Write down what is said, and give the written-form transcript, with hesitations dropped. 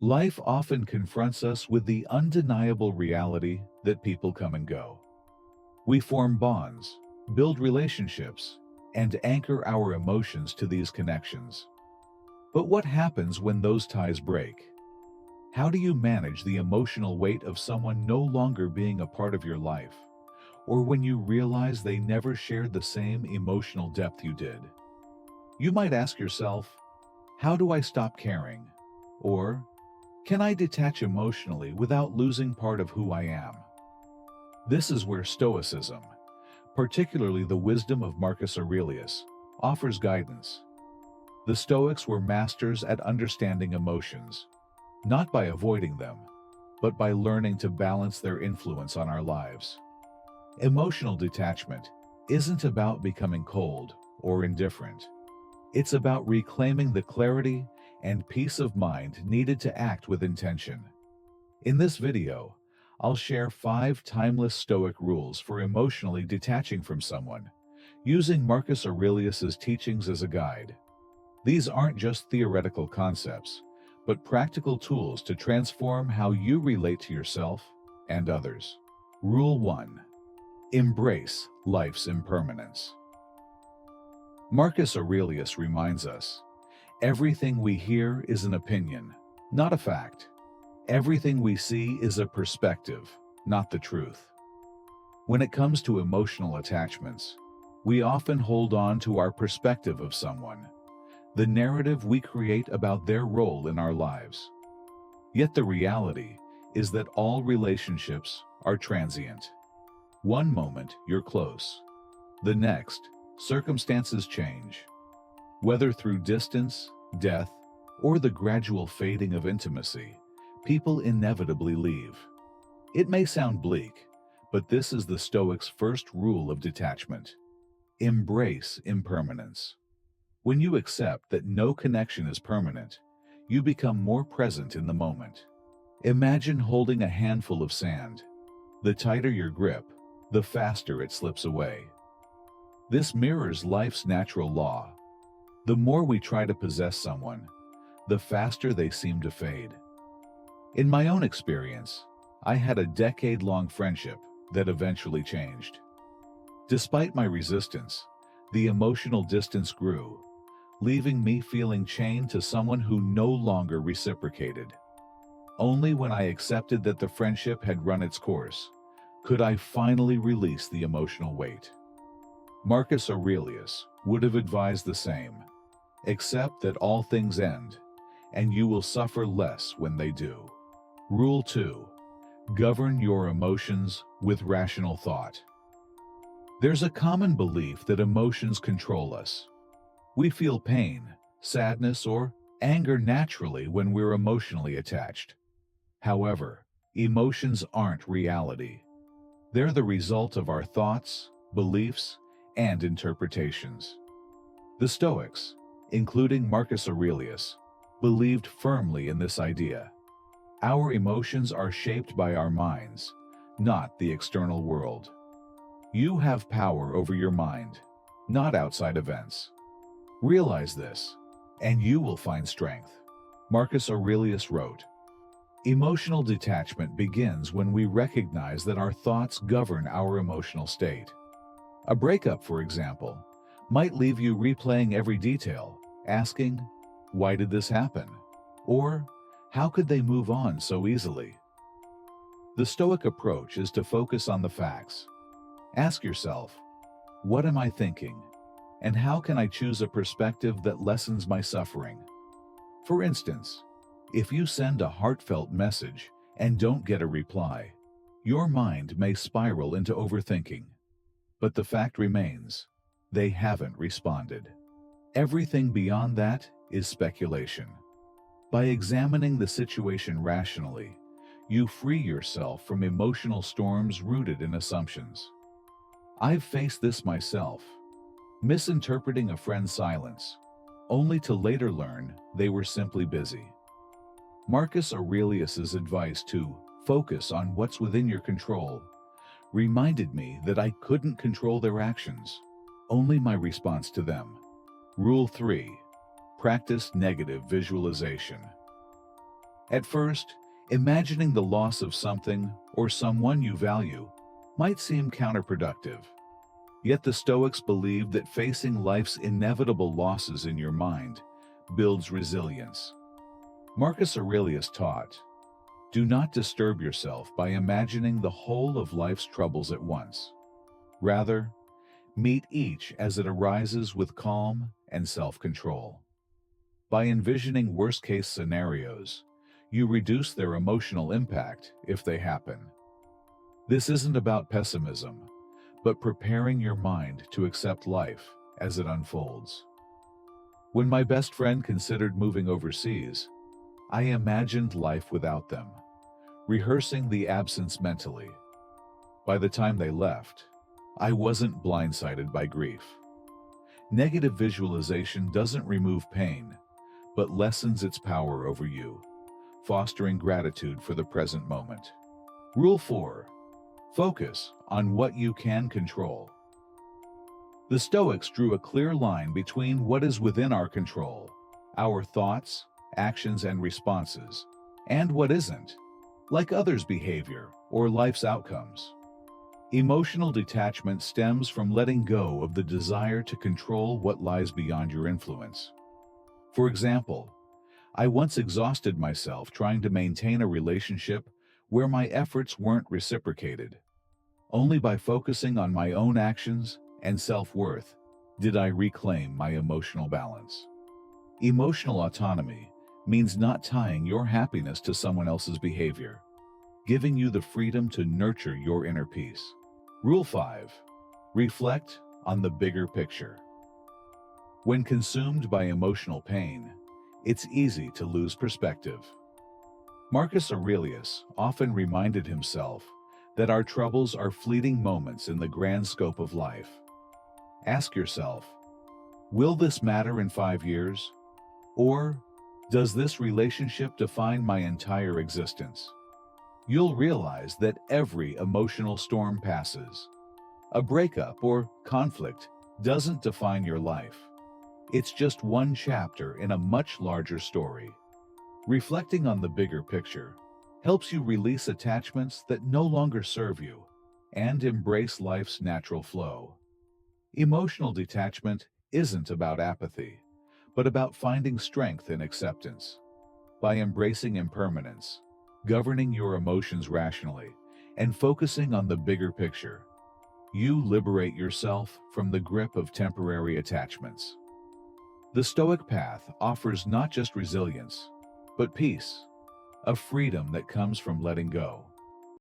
Life often confronts us with the undeniable reality that people come and go. We form bonds, build relationships, and anchor our emotions to these connections. But what happens when those ties break? How do you manage the emotional weight of someone no longer being a part of your life, or when you realize they never shared the same emotional depth you did? You might ask yourself, how do I stop caring? Or, can I detach emotionally without losing part of who I am? This is where Stoicism, particularly the wisdom of Marcus Aurelius, offers guidance. The Stoics were masters at understanding emotions, not by avoiding them, but by learning to balance their influence on our lives. Emotional detachment isn't about becoming cold or indifferent. It's about reclaiming the clarity and peace of mind needed to act with intention. In this video, I'll share 5 timeless Stoic rules for emotionally detaching from someone, using Marcus Aurelius's teachings as a guide. These aren't just theoretical concepts, but practical tools to transform how you relate to yourself and others. Rule 1. Embrace life's impermanence. Marcus Aurelius reminds us, everything we hear is an opinion, not a fact. Everything we see is a perspective, not the truth. When it comes to emotional attachments, we often hold on to our perspective of someone, the narrative we create about their role in our lives. Yet the reality is that all relationships are transient. One moment you're close. The next, circumstances change. Whether through distance, death, or the gradual fading of intimacy, people inevitably leave. It may sound bleak, but this is the Stoics' first rule of detachment. Embrace impermanence. When you accept that no connection is permanent, you become more present in the moment. Imagine holding a handful of sand. The tighter your grip, the faster it slips away. This mirrors life's natural law. The more we try to possess someone, the faster they seem to fade. In my own experience, I had a decade-long friendship that eventually changed. Despite my resistance, the emotional distance grew, leaving me feeling chained to someone who no longer reciprocated. Only when I accepted that the friendship had run its course could I finally release the emotional weight. Marcus Aurelius would have advised the same. Accept that all things end, and you will suffer less when they do. Rule 2. Govern your emotions with rational thought. There's a common belief that emotions control us. We feel pain, sadness, or anger naturally when we're emotionally attached. However, emotions aren't reality. They're the result of our thoughts, beliefs, and interpretations. The Stoics, including Marcus Aurelius, believed firmly in this idea. Our emotions are shaped by our minds, not the external world. You have power over your mind, not outside events. Realize this, and you will find strength. Marcus Aurelius wrote, "Emotional detachment begins when we recognize that our thoughts govern our emotional state." A breakup, for example, might leave you replaying every detail, asking, "Why did this happen?" Or, "How could they move on so easily?" The Stoic approach is to focus on the facts. Ask yourself, what am I thinking? And how can I choose a perspective that lessens my suffering? For instance, if you send a heartfelt message and don't get a reply, your mind may spiral into overthinking. But the fact remains, they haven't responded. Everything beyond that is speculation. By examining the situation rationally, you free yourself from emotional storms rooted in assumptions. I've faced this myself, misinterpreting a friend's silence, only to later learn they were simply busy. Marcus Aurelius's advice to focus on what's within your control reminded me that I couldn't control their actions, only my response to them. Rule 3. Practice negative visualization. At first, imagining the loss of something or someone you value might seem counterproductive. Yet the Stoics believed that facing life's inevitable losses in your mind builds resilience. Marcus Aurelius taught, "Do not disturb yourself by imagining the whole of life's troubles at once. Rather, meet each as it arises with calm and self-control." By envisioning worst-case scenarios, you reduce their emotional impact if they happen. This isn't about pessimism, but preparing your mind to accept life as it unfolds. When my best friend considered moving overseas, I imagined life without them, rehearsing the absence mentally. By the time they left, I wasn't blindsided by grief. Negative visualization doesn't remove pain, but lessens its power over you, fostering gratitude for the present moment. Rule 4. Focus on what you can control. The Stoics drew a clear line between what is within our control, our thoughts, actions, and responses, and what isn't, like others' behavior or life's outcomes. Emotional detachment stems from letting go of the desire to control what lies beyond your influence. For example, I once exhausted myself trying to maintain a relationship where my efforts weren't reciprocated. Only by focusing on my own actions and self-worth did I reclaim my emotional balance. Emotional autonomy means not tying your happiness to someone else's behavior, giving you the freedom to nurture your inner peace. Rule 5. Reflect on the bigger picture. When consumed by emotional pain, it's easy to lose perspective. Marcus Aurelius often reminded himself that our troubles are fleeting moments in the grand scope of life. Ask yourself, will this matter in 5 years? Or does this relationship define my entire existence? You'll realize that every emotional storm passes. A breakup or conflict doesn't define your life. It's just one chapter in a much larger story. Reflecting on the bigger picture helps you release attachments that no longer serve you and embrace life's natural flow. Emotional detachment isn't about apathy, but about finding strength in acceptance. By embracing impermanence, governing your emotions rationally, and focusing on the bigger picture, you liberate yourself from the grip of temporary attachments. The Stoic path offers not just resilience, but peace, a freedom that comes from letting go.